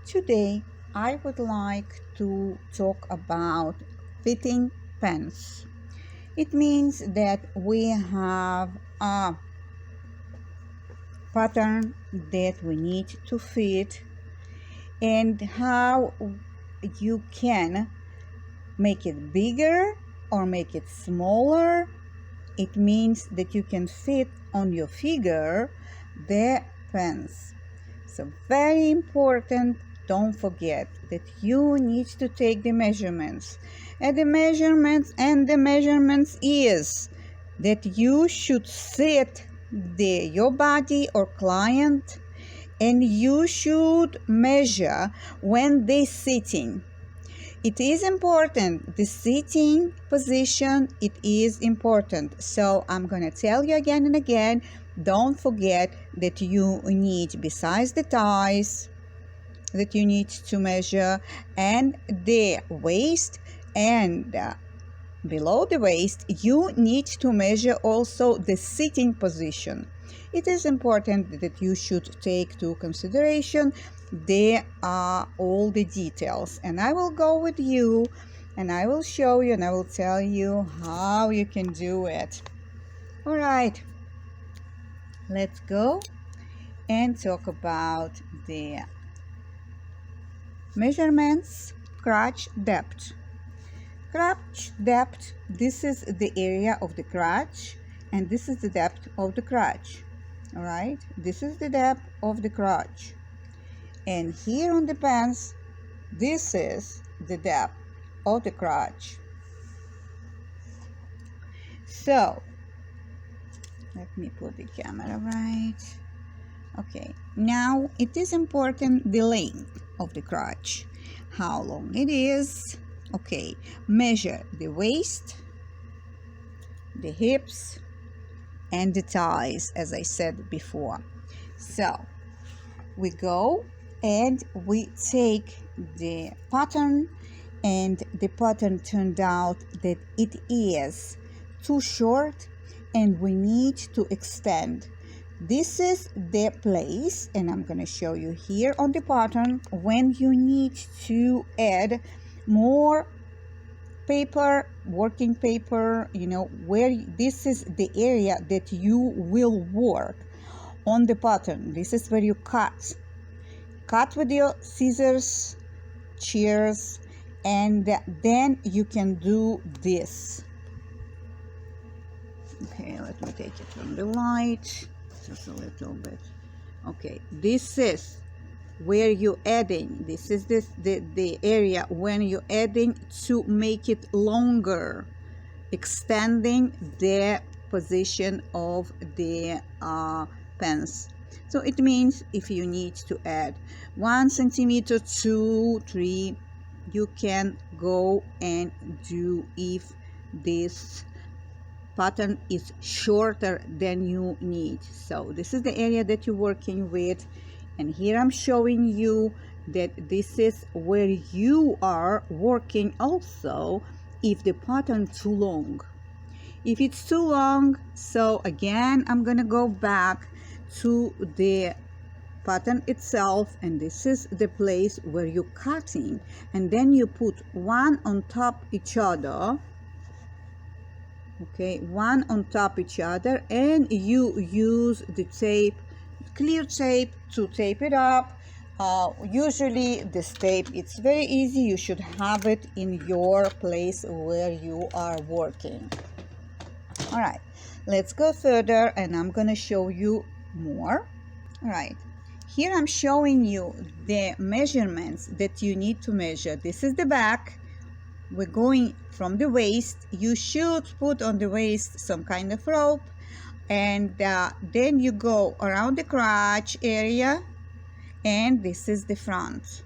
Today I would like to talk about fitting pants. It means that we have a pattern that we need to fit and how you can make it bigger or make it smaller. It means that you can fit on your figure the pants. So very important, don't forget that you need to take the measurements. And the measurements is that you should sit your body or client, and you should measure when they sitting. It is important, the sitting position, it is important. So I'm going to tell you again and again, don't forget that you need, besides the thighs, that you need to measure, and the waist, and below the waist, you need to measure also the sitting position. It is important that you should take to consideration all the details, and I will go with you and I will show you and I will tell you how you can do it. All right, let's go and talk about the measurements. Crotch depth. Crotch depth, this is the area of the crotch, and this is the depth of the crotch. All right, this is the depth of the crotch, and here on the pants, this is the depth of the crotch. So let me put the camera right. Okay, now it is important the length of the crotch, how long it is. Okay, measure the waist, the hips, and the thighs, as I said before. So we go and we take the pattern, and the pattern turned out that it is too short and we need to extend. This is the place, and I'm going to show you here on the pattern when you need to add more paper, working paper, where this is the area that you will work on the pattern. This is where you cut with your scissors, shears, and then you can do this. Okay, let me take it from the light just a little bit. Okay, this is where you're adding. This is the area when you're adding to make it longer, extending the position of the pants. So it means if you need to add 1 centimeter, 2, 3, you can go and do if this pattern is shorter than you need. So this is the area that you're working with, and here I'm showing you that this is where you are working also if the pattern too long. If it's too long, so again I'm gonna go back to the pattern itself, and this is the place where you're cutting, and then you put one on top each other. Okay, one on top each other, and you use the tape, clear tape, to tape it up. Usually this tape, it's very easy. You should have it in your place where you are working. All right, let's go further, and I'm gonna show you more. All right, here I'm showing you the measurements that you need to measure. This is the back. We're going from the waist. You should put on the waist some kind of rope, and then you go around the crotch area, and this is the front.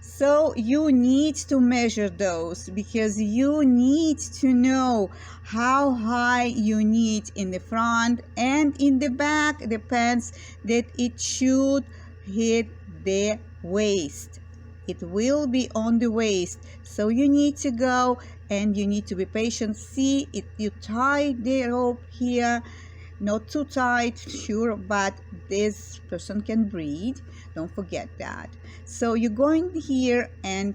So you need to measure those, because you need to know how high you need in the front and in the back, the pants, that it should hit the waist. It will be on the waist, so you need to go and you need to be patient. See, you tie the rope here, not too tight, sure, but this person can breathe. Don't forget that. So you're going here and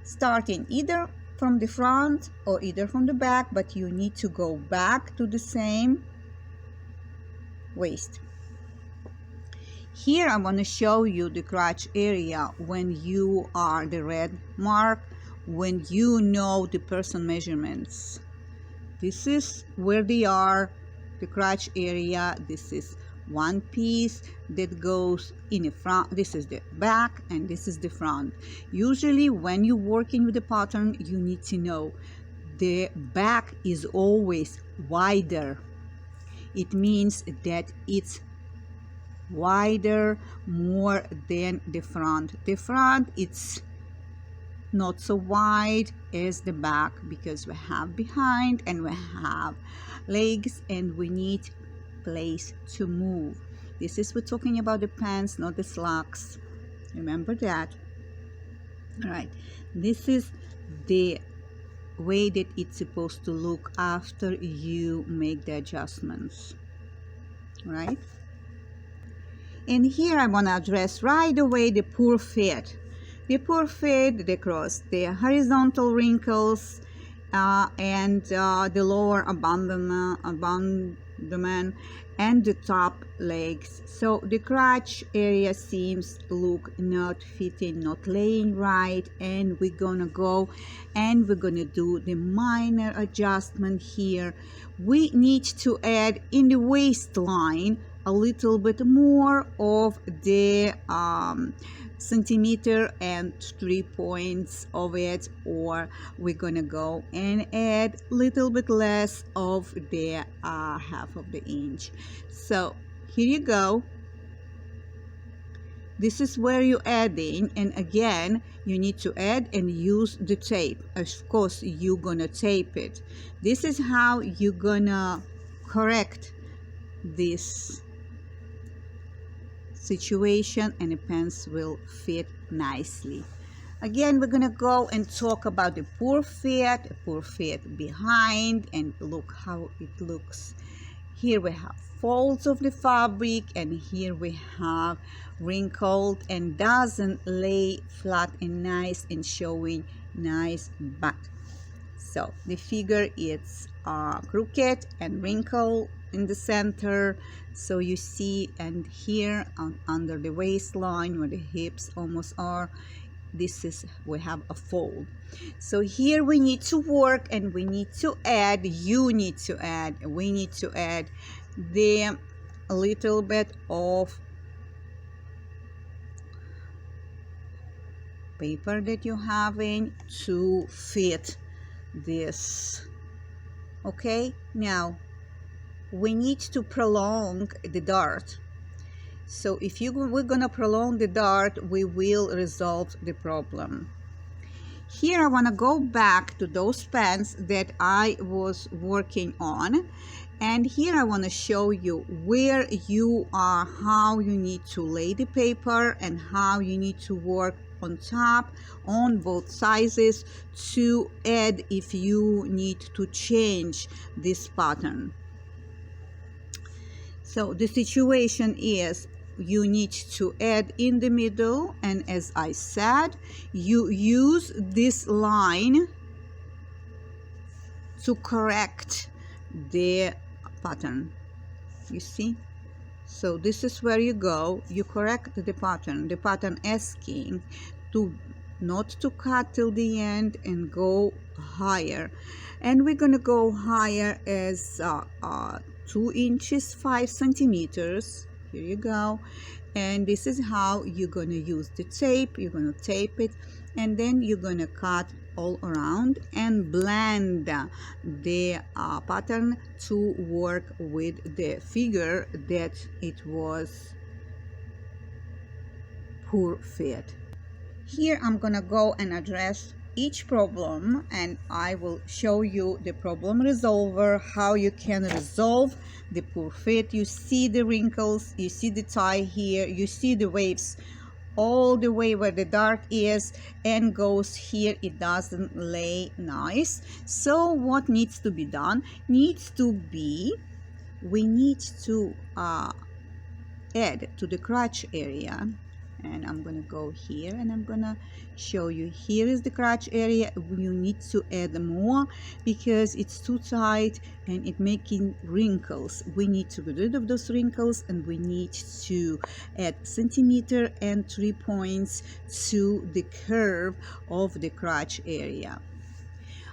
starting either from the front or either from the back, but you need to go back to the same waist. Here I want to show you the crotch area when you are the red mark, when you know the person measurements. This is where they are, the crotch area. This is one piece that goes in the front. This is the back and this is the front. Usually when you're working with the pattern, you need to know the back is always wider. It means that it's wider more than the front. The front, it's not so wide as the back because we have behind and we have legs and we need place to move. This is we're talking about the pants, not the slacks. Remember that. All right, this is the way that it's supposed to look after you make the adjustments. All right, and here I want to address right away the poor fit. The poor fit, the horizontal wrinkles and the lower abdomen and the top legs. So the crotch area seems look not fitting, not laying right, and we're gonna go and we're gonna do the minor adjustment here. We need to add in the waistline a little bit more of the centimeter and 3 points of it, or we're gonna go and add a little bit less of the half of the inch. So here you go. This is where you're adding, and again you need to add and use the tape. Of course you're gonna tape it. This is how you're gonna correct this situation and the pants will fit nicely. Again, we're gonna go and talk about the poor fit behind, and look how it looks. Here we have folds of the fabric, and here we have wrinkled and doesn't lay flat and nice and showing nice back. So the figure is crooked and wrinkled in the center, so you see, and here under the waistline where the hips almost are, this is, we have a fold. So here we need to work and we need to add, we need to add the a little bit of paper that you're having to fit this. Okay, now we need to prolong the dart. So if we're gonna prolong the dart, we will resolve the problem. Here I want to go back to those pants that I was working on, and here I want to show you where you are, how you need to lay the paper and how you need to work on top on both sizes to add if you need to change this pattern. So the situation is you need to add in the middle, and as I said, you use this line to correct the pattern. You see? So this is where you go, you correct the pattern asking to not to cut till the end and go higher. And we're gonna go higher as 2 inches 5 centimeters. Here you go. And this is how you're gonna use the tape. You're gonna tape it, and then you're gonna cut all around and blend the pattern to work with the figure that it was poor fit. Here I'm gonna go and address each problem, and I will show you the problem resolver, how you can resolve the poor fit. You see the wrinkles, you see the tie here, you see the waves all the way where the dart is and goes here. It doesn't lay nice. So what needs to be done? Needs to be we need to add to the crotch area. And I'm gonna go here and I'm gonna show you. Here is the crotch area. You need to add more because it's too tight and it making wrinkles. We need to get rid of those wrinkles, and we need to add centimeter and 3 points to the curve of the crotch area.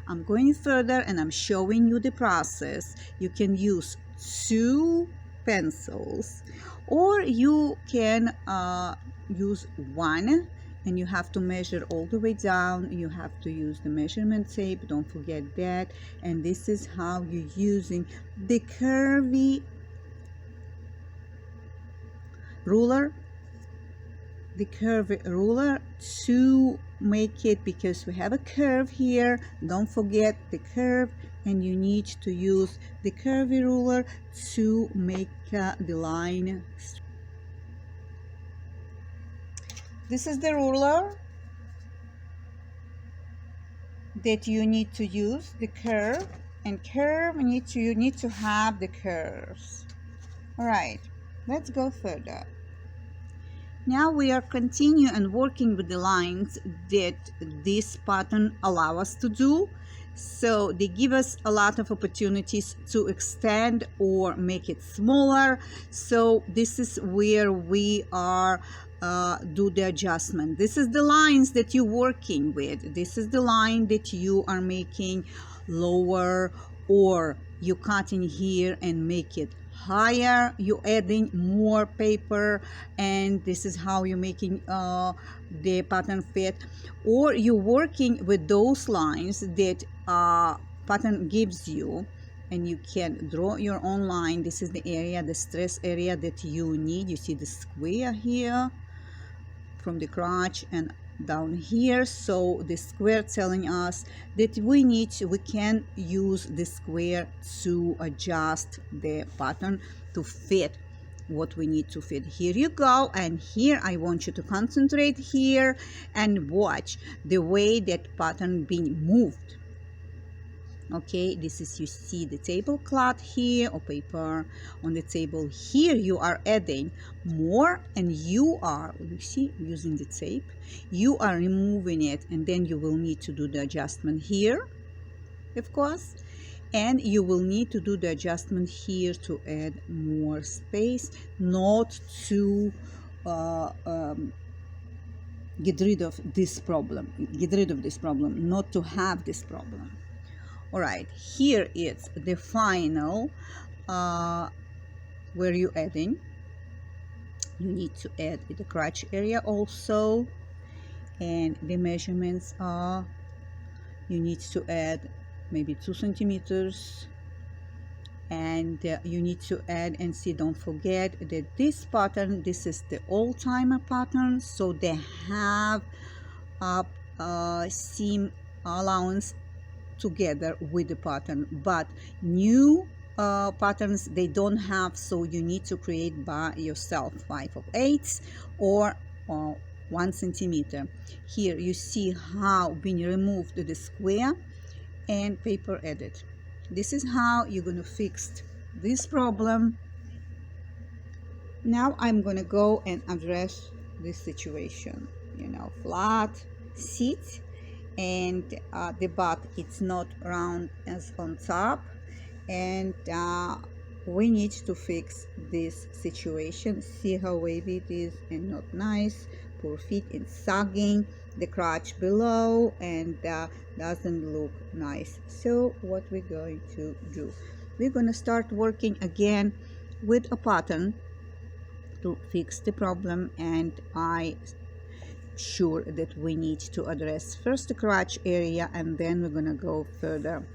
I'm going further and I'm showing you the process. You can use 2 pencils, or you can use 1, and you have to measure all the way down. You have to use the measurement tape, don't forget that. And this is how you're using the curvy ruler, to make it, because we have a curve here. Don't forget the curve, and you need to use the curvy ruler to make the line. This is the ruler that you need to use, the curve, and curve you need to have the curves. All right, let's go further. Now we are continuing and working with the lines that this pattern allow us to do. So they give us a lot of opportunities to extend or make it smaller. So this is where we are do the adjustment. This is the lines that you're working with. This is the line that you are making lower, or you cutting here and make it higher. You're adding more paper, and this is how you're making the pattern fit. Or you're working with those lines that pattern gives you, and you can draw your own line. This is the area, the stress area that you need. You see the square here from the crotch and down here. So the square telling us that we can use the square to adjust the pattern to fit what we need to fit. Here you go. And here I want you to concentrate here and watch the way that pattern being moved. Okay, this is, you see the tablecloth here, or paper on the table. Here you are adding more, and you see, using the tape, you are removing it, and then you will need to do the adjustment here, of course, and you will need to do the adjustment here to add more space, not to get rid of this problem, not to have this problem. All right, here is the final where you adding. You need to add the crotch area also, and the measurements are, you need to add maybe 2 centimeters, and you need to add, and see, don't forget that this pattern, this is the old-timer pattern, so they have seam allowance together with the pattern, but new patterns they don't have, so you need to create by yourself 5/8 or 1 centimeter. Here you see how being removed the square and paper added. This is how you're going to fix this problem. Now I'm going to go and address this situation. Flat seat, and the butt, it's not round as on top, and we need to fix this situation. See how wavy it is and not nice. Poor feet and sagging, the crotch below, and doesn't look nice. So what we're going to do, we're going to start working again with a pattern to fix the problem, and I sure that we need to address first the crotch area, and then we're gonna go further.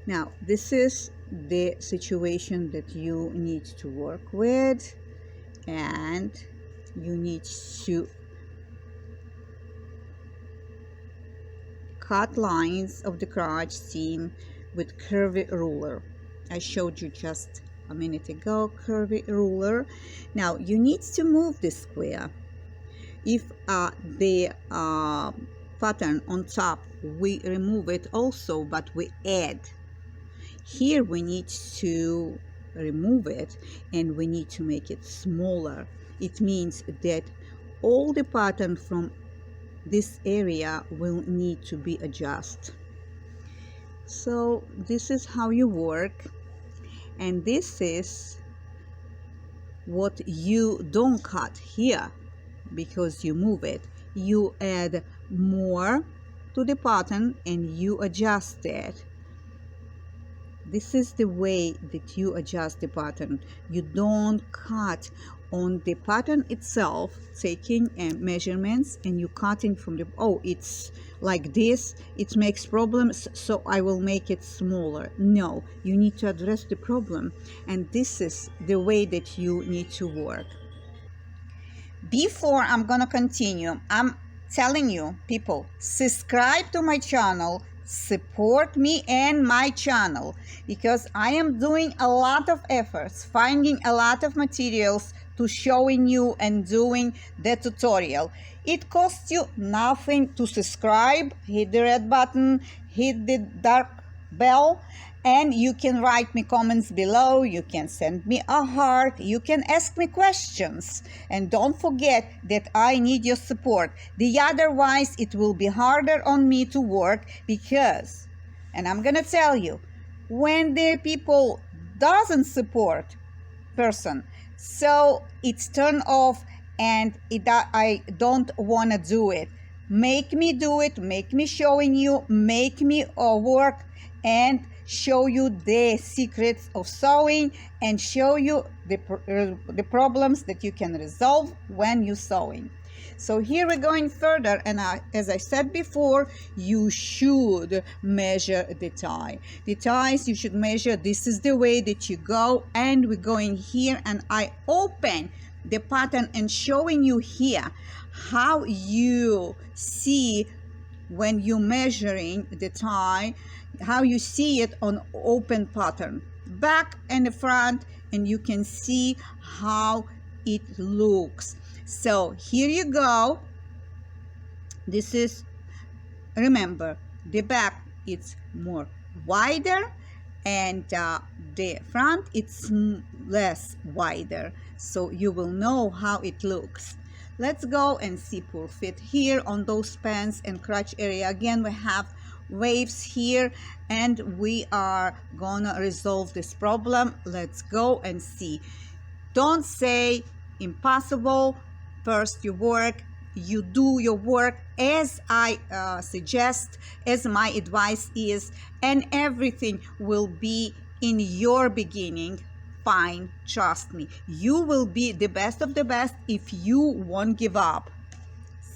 Now this is the situation that you need to work with, and you need to cut lines of the crotch seam with curvy ruler. I showed you just a minute ago, curvy ruler. Now you need to move the square. If the pattern on top, we remove it also, but we add. Here we need to remove it and we need to make it smaller. It means that all the pattern from this area will need to be adjusted. So this is how you work, and this is what you don't cut here because you move it. You add more to the pattern and you adjust it. This is the way that you adjust the pattern. You don't cut on the pattern itself, taking measurements and you cutting from the, oh, it's like this, it makes problems, so I will make it smaller. No, you need to address the problem, and this is the way that you need to work. Before I'm gonna continue, I'm telling you, people, subscribe to my channel, support me and my channel, because I am doing a lot of efforts, finding a lot of materials to showing you and doing the tutorial. It costs you nothing to subscribe. Hit the red button, hit the dark bell, and you can write me comments below. You can send me a heart. You can ask me questions. And don't forget that I need your support. Otherwise, it will be harder on me to work because, and I'm gonna tell you, when the people doesn't support person, so it's turned off and I don't want to do it. Make me do it, make me showing you, make me work and show you the secrets of sewing and show you the problems that you can resolve when you're sewing. So here we're going further, and as I said before, you should measure the tie. The ties you should measure. This is the way that you go, and we're going here, and I open the pattern and showing you here how you see when you're measuring the tie, how you see it on open pattern, back and the front, and you can see how it looks. So here you go. This is, remember, the back it's more wider and the front it's less wider, so you will know how it looks. Let's go and see pull fit here on those pants and crotch area. Again, we have waves here and we are gonna resolve this problem. Let's go and see. Don't say impossible. First you work, you do your work as I suggest, as my advice is, and everything will be in your beginning fine. Trust me, you will be the best of the best if you won't give up.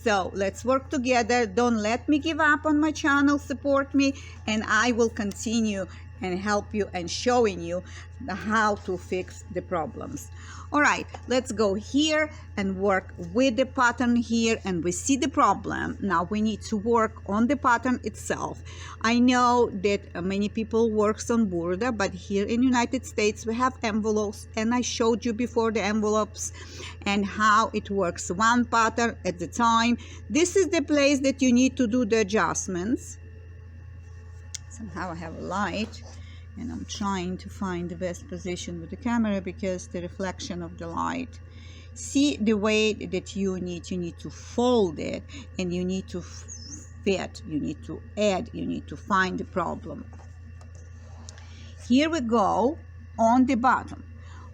So let's work together. Don't let me give up on my channel. Support me and I will continue and help you and showing you how to fix the problems. All right, let's go here and work with the pattern here, and we see the problem. Now we need to work on the pattern itself. I know that many people works on burda, but here in United States we have envelopes, and I showed you before the envelopes and how it works one pattern at a time. This is the place that you need to do the adjustments. Somehow I have a light and I'm trying to find the best position with the camera because the reflection of the light. See the way that you need to fold it, and you need to fit, you need to add, you need to find the problem. Here we go on the bottom.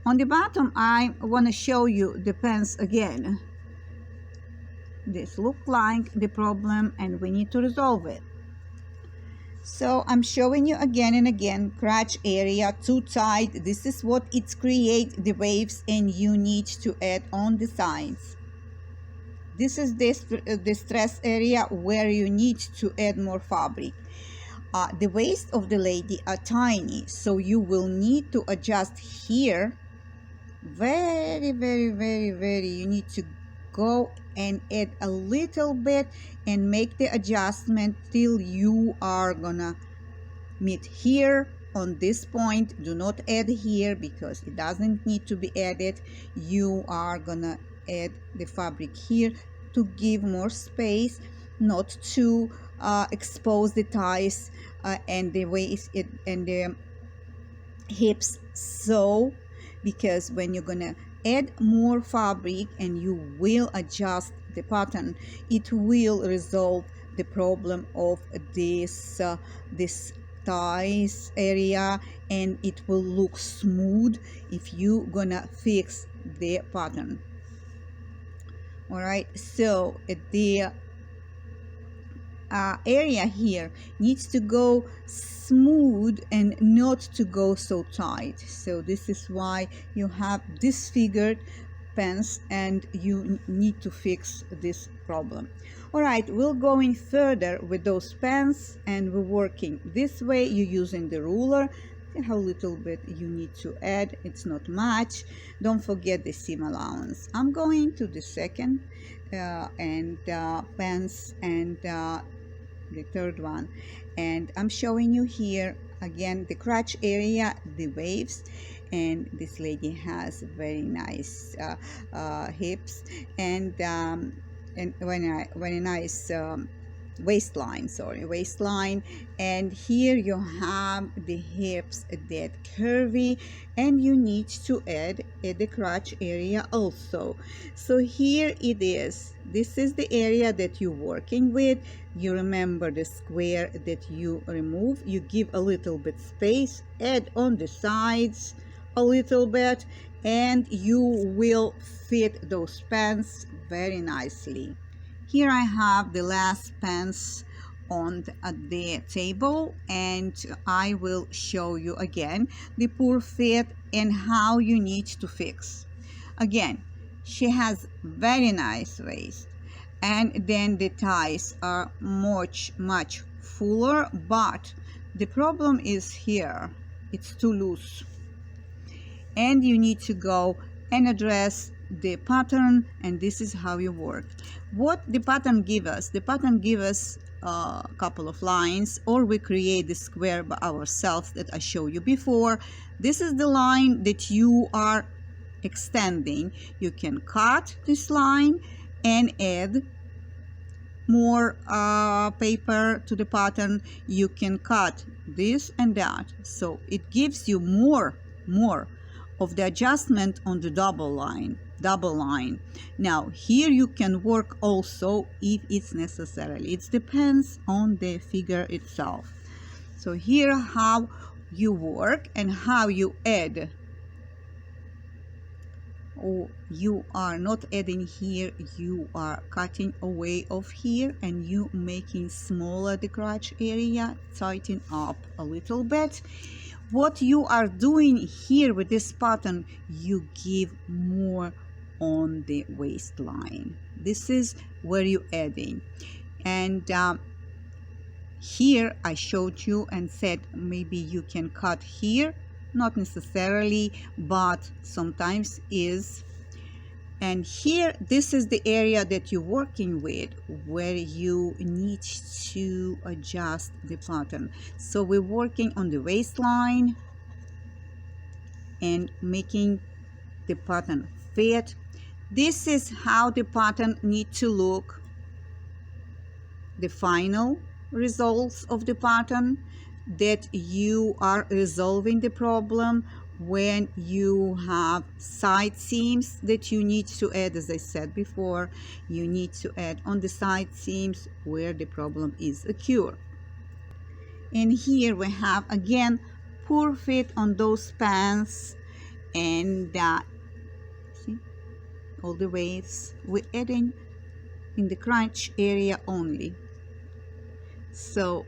On the bottom I want to show you the pants again. This look like the problem and we need to resolve it. So I'm showing you again and again, crotch area too tight. This is what it creates the waves, and you need to add on the sides. This is the stress area where you need to add more fabric. The waist of the lady are tiny, so you will need to adjust here. Very, you need to go and add a little bit and make the adjustment till you are gonna meet here on this point. Do not add here because it doesn't need to be added. You are gonna add the fabric here to give more space, not to expose the ties and the waist and the hips sew, because when you're gonna add more fabric and you will adjust the pattern, it will resolve the problem of this thighs area, and it will look smooth if you gonna fix the pattern. All right, so the area here needs to go smooth and not to go so tight. So this is why you have disfigured pants, and you need to fix this problem. All right, we're going further with those pants, and we're working this way. You're using the ruler. See how little bit you need to add. It's not much. Don't forget the seam allowance. I'm going to the second pants and the third one, and I'm showing you here again the crotch area, the waves, and this lady has very nice hips and very nice waistline, and here you have the hips that curvy, and you need to add the crotch area also. So here it is. This is the area that you're working with. You remember the square that you remove. You give a little bit space, add on the sides a little bit, and you will fit those pants very nicely. Here I have the last pants on the table, and I will show you again the poor fit and how you need to fix. Again, she has very nice waist, and then the thighs are much fuller, but the problem is here, it's too loose, and you need to go and address the pattern, and this is how you work. What the pattern give us? The pattern give us a couple of lines, or we create the square by ourselves that I showed you before. This is the line that you are extending. You can cut this line and add more paper to the pattern. You can cut this and that, so it gives you more of the adjustment on the double line. Now here you can work also if it's necessary. It depends on the figure itself. So here how you work and how you add. Oh, you are not adding here, you are cutting away of here, and you making smaller the crotch area, tighten up a little bit. What you are doing here with this pattern, you give more on the waistline. This is where you adding, and here I showed you and said maybe you can cut here, not necessarily, but sometimes is. And here, this is the area that you're working with, where you need to adjust the pattern. So we're working on the waistline and making the pattern fit. This is how the pattern needs to look, the final results of the pattern, that you are resolving the problem when you have side seams that you need to add. As I said before, you need to add on the side seams where the problem is occur. And here we have again poor fit on those pants, and see all the waves we're adding in the crotch area only. So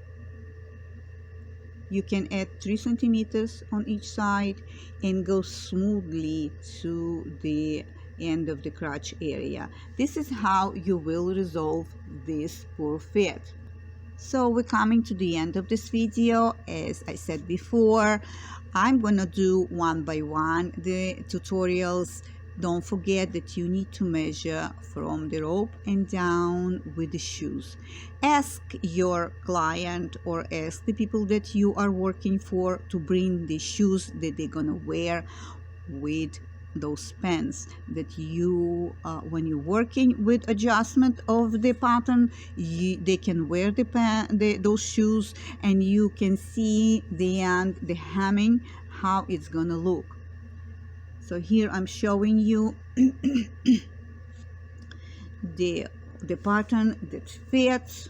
you can add 3 centimeters on each side and go smoothly to the end of the crotch area. This is how you will resolve this poor fit. So we're coming to the end of this video. As I said before, I'm gonna do one by one the tutorials. Don't forget that you need to measure from the rope and down with the shoes. Ask your client or ask the people that you are working for to bring the shoes that they're gonna wear with those pants, that you when you're working with adjustment of the pattern, they can wear those shoes, and you can see the end, the hemming, how it's gonna look. So here I'm showing you the pattern that fits,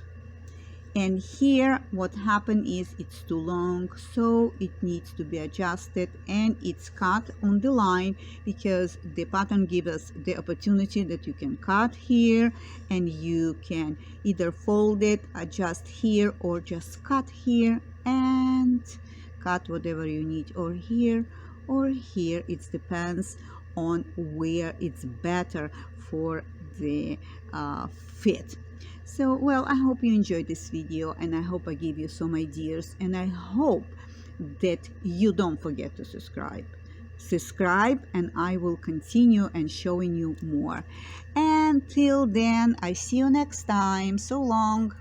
and here what happened is it's too long, so it needs to be adjusted, and it's cut on the line because the pattern gives us the opportunity that you can cut here, and you can either fold it, adjust here, or just cut here and cut whatever you need, or here or here. It depends on where it's better for the fit. So, well, I hope you enjoyed this video, and I hope I gave you some ideas, and I hope that you don't forget to subscribe, and I will continue and showing you more. Until then, I see you next time. So long.